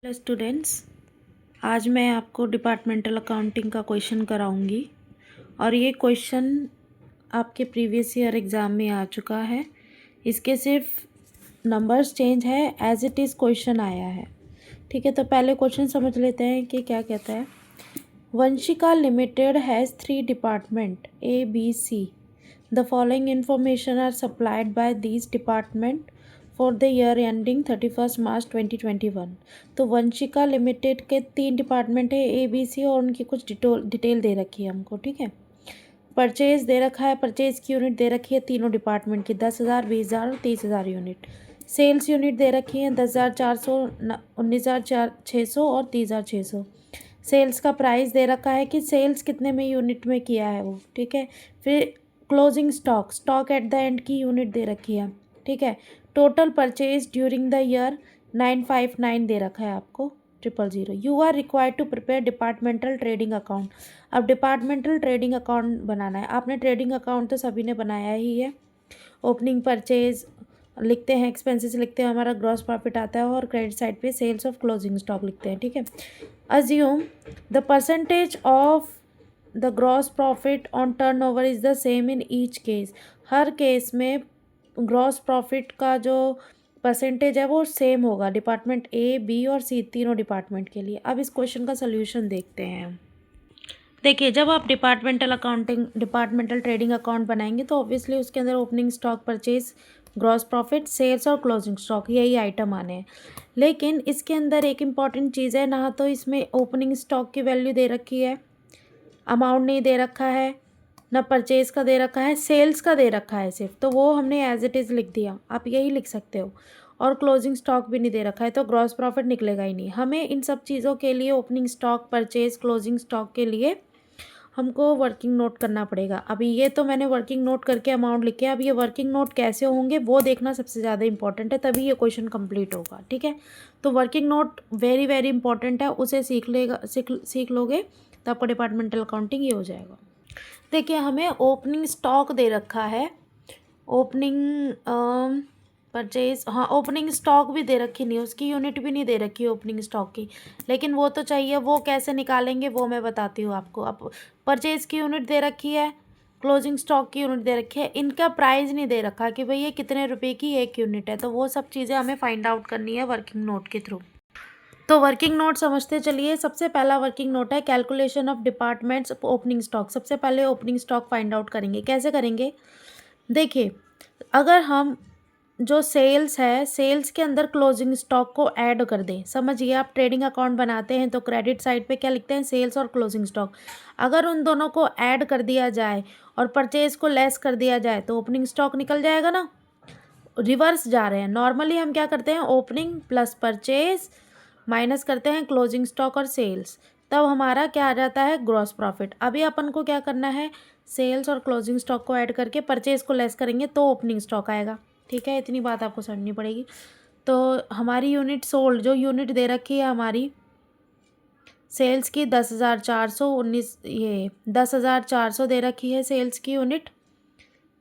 Hello students, आज मैं आपको डिपार्टमेंटल अकाउंटिंग का क्वेश्चन कराऊंगी और ये क्वेश्चन आपके प्रीवियस ईयर एग्ज़ाम में आ चुका है। इसके सिर्फ नंबर्स चेंज है, एज इट इज़ क्वेश्चन आया है। ठीक है, तो पहले क्वेश्चन समझ लेते हैं कि क्या कहता है। Vanshika limited has 3 department A, B, C. The following information are supplied by these department for the year ending 31 मार्च 2021। तो वंशिका लिमिटेड के 3 डिपार्टमेंट है ABC और उनकी कुछ डिटेल दे रखी है हमको। ठीक है, परचेज दे रखा है, परचेज की यूनिट दे रखी है तीनों डिपार्टमेंट की 10,000, 20,000 और 30,000 यूनिट। सेल्स यूनिट दे रखी है 10,400, 19,600 और 30,600। सेल्स का प्राइस दे रखा है कि सेल्स कितने में यूनिट में किया है वो। ठीक है, फिर closing stock at the end की यूनिट दे रखी है। ठीक है, total purchase during the year 959 दे रखा है आपको 000। You are required to prepare departmental trading account. अब डिपार्टमेंटल ट्रेडिंग अकाउंट बनाना है आपने। ट्रेडिंग अकाउंट तो सभी ने बनाया ही है। ओपनिंग परचेज लिखते हैं, एक्सपेंसेस लिखते हैं, हमारा ग्रॉस प्रॉफिट आता है और क्रेडिट साइड पे सेल्स ऑफ क्लोजिंग स्टॉक लिखते हैं। ठीक है, assume the percentage of the gross profit on turnover is the same in each case. Her case में ग्रॉस प्रॉफिट का जो परसेंटेज है वो सेम होगा डिपार्टमेंट A, B और C तीनों डिपार्टमेंट के लिए। अब इस क्वेश्चन का सल्यूशन देखते हैं। देखिए, जब आप डिपार्टमेंटल ट्रेडिंग अकाउंट बनाएंगे तो ऑब्वियसली उसके अंदर opening stock, purchase, gross profit, sales और क्लोजिंग स्टॉक यही आइटम आने हैं। लेकिन इसके अंदर एक इम्पॉर्टेंट चीज़ है, ना तो इसमें ओपनिंग स्टॉक की वैल्यू दे रखी है, अमाउंट नहीं दे रखा है, ना परचेज का दे रखा है, सेल्स का दे रखा है सिर्फ, तो वो हमने एज इट इज़ लिख दिया। आप यही लिख सकते हो। और क्लोजिंग स्टॉक भी नहीं दे रखा है तो ग्रॉस प्रॉफिट निकलेगा ही नहीं। हमें इन सब चीज़ों के लिए opening stock, purchase, closing stock के लिए हमको वर्किंग नोट करना पड़ेगा। अभी ये तो मैंने वर्किंग नोट करके अमाउंट लिखे। अब ये वर्किंग नोट कैसे होंगे वो देखना सबसे ज़्यादा इंपॉर्टेंट है, तभी ये क्वेश्चन कंप्लीट होगा। ठीक है, तो working note very very important है, उसे सीख लोगे तो आपका डिपार्टमेंटल अकाउंटिंग ये हो जाएगा। देखिए, हमें ओपनिंग स्टॉक दे रखा है, ओपनिंग परचेज, हाँ ओपनिंग स्टॉक भी दे रखी नहीं, उसकी यूनिट भी नहीं दे रखी ओपनिंग स्टॉक की, लेकिन वो तो चाहिए। वो कैसे निकालेंगे वो मैं बताती हूँ आपको। अब परचेज की यूनिट दे रखी है, क्लोजिंग स्टॉक की यूनिट दे रखी है, इनका प्राइस नहीं दे रखा कि भाई ये कितने रुपए की एक यूनिट है। तो वो सब चीज़ें हमें फाइंड आउट करनी है वर्किंग नोट के थ्रू। तो वर्किंग नोट समझते चलिए। सबसे पहला वर्किंग नोट है calculation of departments opening stock. सबसे पहले ओपनिंग स्टॉक फाइंड आउट करेंगे। कैसे करेंगे? देखिए, अगर हम जो सेल्स है, सेल्स के अंदर क्लोजिंग स्टॉक को ऐड कर दें। समझिए, आप ट्रेडिंग अकाउंट बनाते हैं तो क्रेडिट साइड पे क्या लिखते हैं? सेल्स और क्लोजिंग स्टॉक। अगर उन दोनों को ऐड कर दिया जाए और परचेज को लेस कर दिया जाए तो ओपनिंग स्टॉक निकल जाएगा ना। रिवर्स जा रहे हैं। नॉर्मली हम क्या करते हैं? ओपनिंग प्लस परचेज माइनस करते हैं क्लोजिंग स्टॉक और सेल्स, तब हमारा क्या आ जाता है? Gross profit. अभी अपन को क्या करना है? सेल्स और क्लोजिंग स्टॉक को ऐड करके परचेज को लेस करेंगे तो ओपनिंग स्टॉक आएगा। ठीक है, इतनी बात आपको समझनी पड़ेगी। तो हमारी यूनिट सोल्ड, जो यूनिट दे रखी है हमारी सेल्स की 10,419, ये 10,400 दे रखी है सेल्स की यूनिट।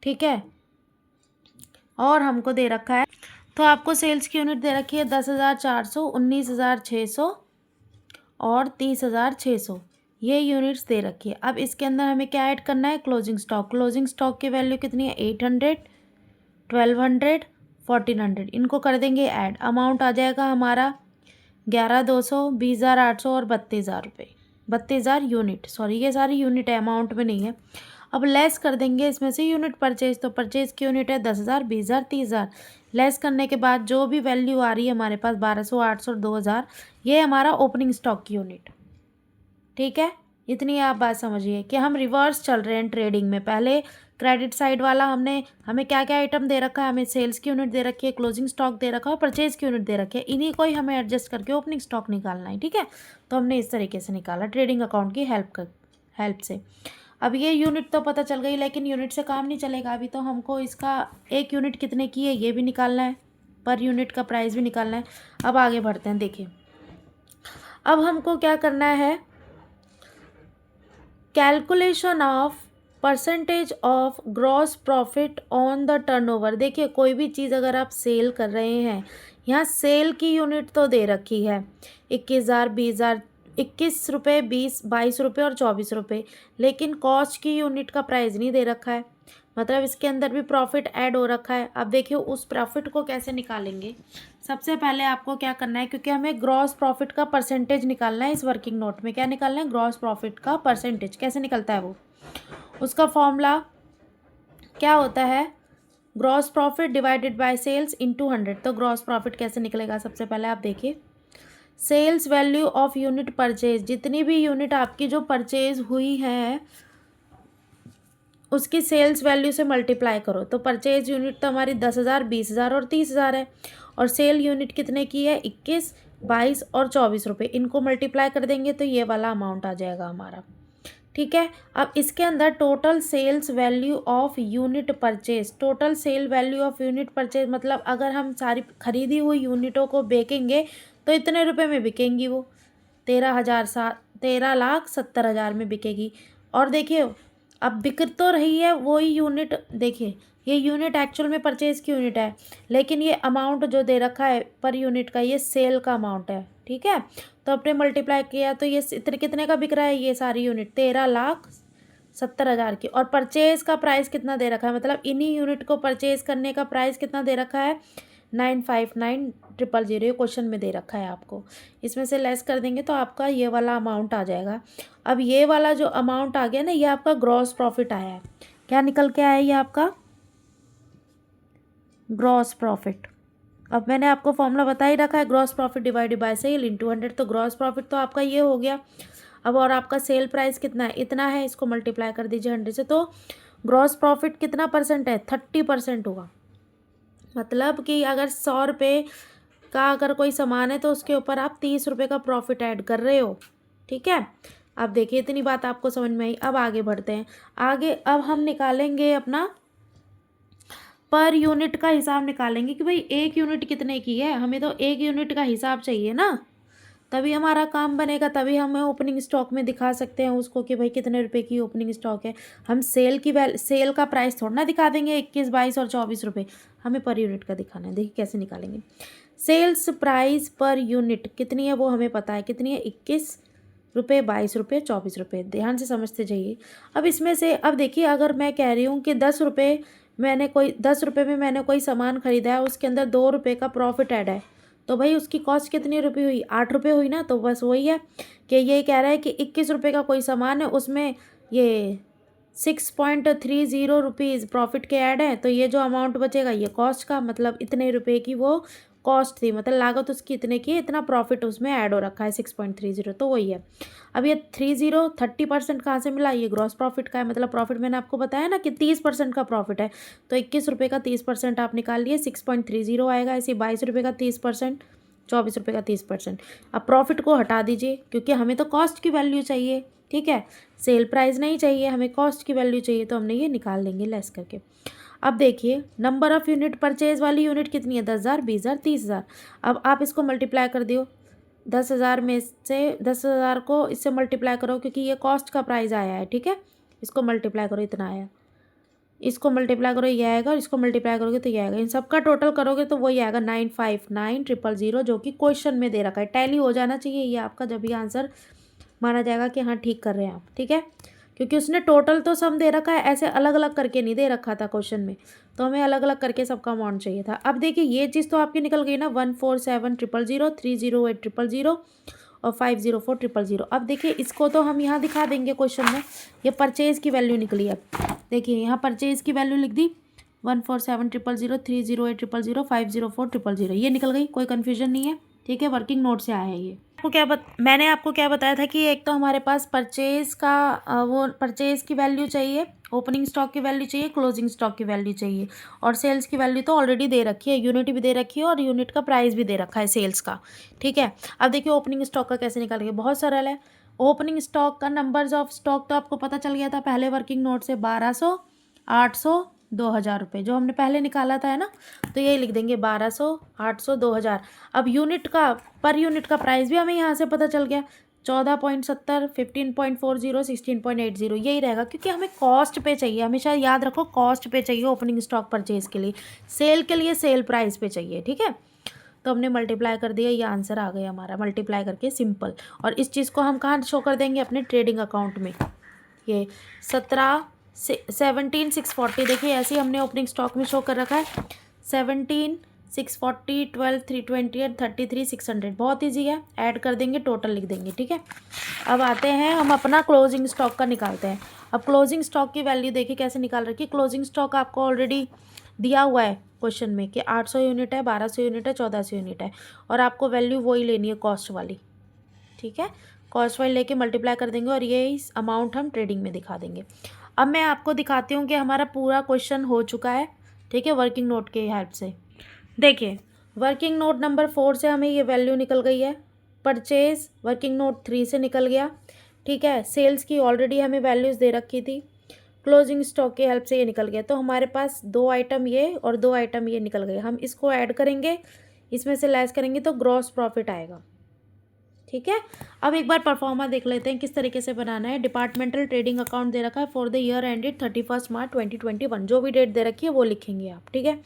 ठीक है, और हमको दे रखा है, तो आपको सेल्स की यूनिट दे रखी है 10,400, 19,600 और 30,600। ये यूनिट्स दे रखी है। अब इसके अंदर हमें क्या ऐड करना है? Closing stock. क्लोजिंग स्टॉक की वैल्यू कितनी है? 800, 1200, 1400। इनको कर देंगे ऐड। अमाउंट आ जाएगा हमारा 11,200, 20,800 और 32,000 रुपये। 32,000 यूनिट, सॉरी ये सारी यूनिट है, अमाउंट में नहीं है। अब लेस कर देंगे इसमें से यूनिट परचेज। तो परचेज की यूनिट है 10,000, 20,000, 30,000। लेस करने के बाद जो भी वैल्यू आ रही है हमारे पास 1,200, 800 और 2,000, ये हमारा ओपनिंग स्टॉक की यूनिट। ठीक है, इतनी आप बात समझिए कि हम रिवर्स चल रहे हैं ट्रेडिंग में। पहले क्रेडिट साइड वाला हमें क्या क्या आइटम दे रखा है? हमें सेल्स की यूनिट दे रखी है, क्लोजिंग स्टॉक दे रखा है, परचेज की यूनिट दे रखी है। इन्हीं को ही हमें एडजस्ट करके ओपनिंग स्टॉक निकालना है। ठीक है, तो हमने इस तरीके से निकाला ट्रेडिंग अकाउंट की हेल्प से। अब ये यूनिट तो पता चल गई, लेकिन यूनिट से काम नहीं चलेगा। अभी तो हमको इसका एक यूनिट कितने की है ये भी निकालना है, पर यूनिट का प्राइस भी निकालना है। अब आगे बढ़ते हैं। देखिए, अब हमको क्या करना है? Calculation of percentage of gross profit on the turnover. देखिए, कोई भी चीज़ अगर आप सेल कर रहे हैं यहाँ सेल की यूनिट तो दे रखी है 21,000, 20,000, 21 रुपये, 22 रुपये और 24 रुपये, लेकिन कॉस्ट की यूनिट का प्राइस नहीं दे रखा है, मतलब इसके अंदर भी प्रॉफिट ऐड हो रखा है। अब देखिए उस प्रॉफिट को कैसे निकालेंगे। सबसे पहले आपको क्या करना है, क्योंकि हमें ग्रॉस प्रॉफिट का परसेंटेज निकालना है इस वर्किंग नोट में। क्या निकालना है? ग्रॉस प्रॉफिट का परसेंटेज। कैसे निकलता है वो? उसका फॉर्मूला क्या होता है? Gross profit divided by sales into 100। तो ग्रॉस प्रॉफिट कैसे निकलेगा? सबसे पहले आप देखिए, sales value of unit purchase, जितनी भी यूनिट आपकी जो परचेज हुई है उसकी सेल्स वैल्यू से मल्टीप्लाई करो। तो परचेज यूनिट तो हमारी 10,000, 20,000 और 30,000 है, और सेल यूनिट कितने की है? 21, 22 और 24 रुपये। इनको मल्टीप्लाई कर देंगे तो ये वाला अमाउंट आ जाएगा हमारा। ठीक है, अब इसके अंदर total sales value of unit purchase, total sale value of unit purchase मतलब अगर हम सारी खरीदी हुई यूनिटों को बेचेंगे तो इतने रुपए में बिकेंगी वो, 13,70,000 में बिकेगी। और देखिए अब बिक तो रही है वही यूनिट, देखिए ये यूनिट एक्चुअल में परचेज की यूनिट है, लेकिन ये अमाउंट जो दे रखा है पर यूनिट का ये सेल का अमाउंट है। ठीक है, तो अपने मल्टीप्लाई किया तो ये इतने कितने का बिक रहा है? ये सारी यूनिट 13,70,000 की। और परचेज का प्राइस कितना दे रखा है, मतलब इन्हीं यूनिट को परचेज करने का प्राइस कितना दे रखा है? 959,000। ये क्वेश्चन में दे रखा है आपको, इसमें से लेस कर देंगे तो आपका ये वाला अमाउंट आ जाएगा। अब ये वाला जो अमाउंट आ गया ना, ये आपका ग्रॉस प्रॉफिट आया है। क्या निकल के आया ये आपका? Gross profit. अब मैंने आपको फॉर्मूला बता ही रखा है, gross profit divided by sale into 100। तो ग्रॉस प्रॉफिट तो आपका ये हो गया। अब और आपका सेल प्राइस कितना है? इतना है, इसको मल्टीप्लाई कर दीजिए 100 से। तो ग्रॉस प्रॉफिट कितना परसेंट है? 30% होगा। मतलब कि अगर 100 रुपये का अगर कोई सामान है तो उसके ऊपर आप 30 रुपये का प्रॉफिट ऐड कर रहे हो। ठीक है, अब देखिए इतनी बात आपको समझ में आई। अब आगे बढ़ते हैं। आगे अब हम निकालेंगे अपना पर यूनिट का हिसाब निकालेंगे कि भाई एक यूनिट कितने की है। हमें तो एक यूनिट का हिसाब चाहिए ना, तभी हमारा काम बनेगा, तभी हम ओपनिंग स्टॉक में दिखा सकते हैं उसको कि भाई कितने रुपए की ओपनिंग स्टॉक है। हम सेल का प्राइस थोड़ा ना दिखा देंगे 21, 22 और 24 रुपये, हमें पर यूनिट का दिखाना है। देखिए कैसे निकालेंगे। सेल्स प्राइस पर यूनिट कितनी है वो हमें पता है, कितनी है? 21 रुपये, 22 रुपये, 24 रुपये। ध्यान से समझते जाइए। अब इसमें से अब देखिए, अगर मैं कह रही हूँ कि 10 रुपये में मैंने कोई सामान खरीदा है, उसके अंदर 2 रुपये का प्रॉफिट ऐड है, तो भाई उसकी कॉस्ट कितनी रुपये हुई? 8 रुपये हुई ना। तो बस वही है कि ये कह रहा है कि 21 रुपये का कोई सामान है, उसमें ये 6.30 रुपीज़ प्रॉफिट के ऐड है, तो ये जो अमाउंट बचेगा ये कॉस्ट का, मतलब इतने रुपये की वो कॉस्ट थी, मतलब लागत उसकी इतने की, इतना प्रॉफिट उसमें ऐड हो रखा है 6.30। तो वही है। अब ये 30% कहाँ से मिला? ये ग्रॉस प्रॉफिट का है, मतलब प्रॉफिट मैंने आपको बताया ना कि 30% का प्रॉफिट है, तो 21 रुपये का 30% आप निकाल लिए, 6.30 आएगा। ऐसे 22 रुपये का 30%, 24 रुपये का 30%। अब प्रॉफिट को हटा दीजिए, क्योंकि हमें तो कॉस्ट की वैल्यू चाहिए। ठीक है, सेल प्राइस नहीं चाहिए, हमें कॉस्ट की वैल्यू चाहिए, तो हमने ये निकाल लेंगे लेस करके। अब देखिए नंबर ऑफ़ यूनिट परचेज वाली यूनिट कितनी है? 10,000, 20,000, 30,000। अब आप इसको मल्टीप्लाई कर दियो, 10,000 में से 10,000 को इससे मल्टीप्लाई करो, क्योंकि ये कॉस्ट का प्राइस आया है। ठीक है, इसको मल्टीप्लाई करो, इतना आया, इसको मल्टीप्लाई करो ये आएगा, और इसको मल्टीप्लाई करोगे तो ये आएगा। इन सबका टोटल करोगे तो वही आएगा 959,000, जो कि क्वेश्चन में दे रखा है। टैली हो जाना चाहिए ये आपका, जब भी आंसर माना जाएगा कि हाँ ठीक कर रहे हैं आप। ठीक है, क्योंकि उसने टोटल तो सम दे रखा है, ऐसे अलग अलग करके नहीं दे रखा था क्वेश्चन में, तो हमें अलग अलग करके सबका अमाउंट चाहिए था। अब देखिए ये चीज़ तो आपकी निकल गई ना, 147,000, 308,000 और 504,000। अब देखिए इसको तो हम यहाँ दिखा देंगे क्वेश्चन में, ये परचेज़ की वैल्यू निकली। अब देखिए यहाँ परचेज़ की वैल्यू लिख दी, 147,000, 308,000, 504,000, ये निकल गई, कोई कन्फ्यूजन नहीं है। ठीक है, वर्किंग नोट से आया है ये। मैंने आपको क्या बताया था कि एक तो हमारे पास परचेज़ का वो परचेज़ की वैल्यू चाहिए, ओपनिंग स्टॉक की वैल्यू चाहिए, क्लोजिंग स्टॉक की वैल्यू चाहिए, और सेल्स की वैल्यू तो ऑलरेडी दे रखी है, यूनिट भी दे रखी है और यूनिट का प्राइस भी दे रखा है सेल्स का। ठीक है, अब देखिए ओपनिंग स्टॉक का कैसे निकालेंगे, बहुत सरल है। ओपनिंग स्टॉक का नंबर्स ऑफ स्टॉक तो आपको पता चल गया था पहले वर्किंग नोट से, 1200, 800, 2,000 रुपये, जो हमने पहले निकाला था, है ना। तो यही लिख देंगे 1200, 800, 2,000। अब यूनिट का पर यूनिट का प्राइस भी हमें यहाँ से पता चल गया, 14.70, 15.40, 16.80, यही रहेगा, क्योंकि हमें कॉस्ट पे चाहिए। हमेशा याद रखो कॉस्ट पे चाहिए ओपनिंग स्टॉक परचेज के लिए, सेल के लिए सेल प्राइस पे चाहिए। ठीक है, तो हमने मल्टीप्लाई कर दिया, ये आंसर आ गया हमारा मल्टीप्लाई करके, सिंपल। और इस चीज़ को हम कहाँ शो कर देंगे? अपने ट्रेडिंग अकाउंट में। ये 17,640 देखिए ऐसे ही हमने ओपनिंग स्टॉक में शो कर रखा है। 17,640, 12,320 एंड 33,600 बहुत ईजी है, ऐड कर देंगे, टोटल लिख देंगे, ठीक है। अब आते हैं हम अपना क्लोजिंग स्टॉक का निकालते हैं। अब क्लोजिंग स्टॉक की वैल्यू देखिए कैसे निकाल रखी है। क्लोजिंग स्टॉक आपको ऑलरेडी दिया हुआ है क्वेश्चन में कि 800 यूनिट है, 1200 यूनिट है, 1400 यूनिट है, और आपको वैल्यू वही लेनी है कॉस्ट वाली, ठीक है। कॉस्ट वाली लेके मल्टीप्लाई कर देंगे और ये इस अमाउंट हम ट्रेडिंग में दिखा देंगे। अब मैं आपको दिखाती हूँ कि हमारा पूरा क्वेश्चन हो चुका है, ठीक है, वर्किंग नोट के हेल्प से। देखिए वर्किंग नोट नंबर 4 से हमें ये वैल्यू निकल गई है। परचेज वर्किंग नोट 3 से निकल गया, ठीक है। सेल्स की ऑलरेडी हमें वैल्यूज़ दे रखी थी, क्लोजिंग स्टॉक की हेल्प से ये निकल गया। तो हमारे पास 2 आइटम ये और 2 आइटम ये निकल गए। हम इसको ऐड करेंगे, इसमें से लेस करेंगे तो ग्रॉस प्रॉफिट आएगा, ठीक है। अब एक बार परफॉर्मा देख लेते हैं किस तरीके से बनाना है। डिपार्टमेंटल ट्रेडिंग अकाउंट दे रखा है फॉर द ईयर एंडेड 31 मार्च 2021, जो भी डेट दे रखी है वो लिखेंगे आप, ठीक है।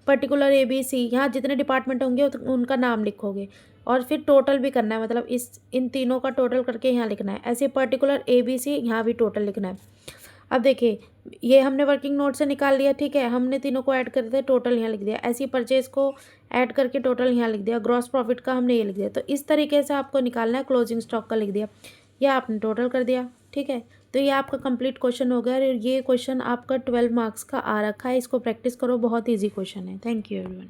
पर्टिकुलर ABC, यहाँ जितने डिपार्टमेंट होंगे उनका नाम लिखोगे, और फिर टोटल भी करना है, मतलब इन तीनों का टोटल करके यहाँ लिखना है। ऐसे पर्टिकुलर ABC यहाँ भी टोटल लिखना है। अब देखिए ये हमने वर्किंग नोट से निकाल लिया, ठीक है, हमने तीनों को ऐड कर दिया, टोटल यहाँ लिख दिया। ऐसी परचेज को ऐड करके टोटल यहाँ लिख दिया, ग्रॉस प्रॉफिट का हमने ये लिख दिया। तो इस तरीके से आपको निकालना है। क्लोजिंग स्टॉक का लिख दिया, या आपने टोटल कर दिया, ठीक है। तो ये आपका कंप्लीट क्वेश्चन हो गया, और ये क्वेश्चन आपका 12 मार्क्स का आ रखा है। इसको प्रैक्टिस करो, बहुत ईजी क्वेश्चन है। Thank you everyone.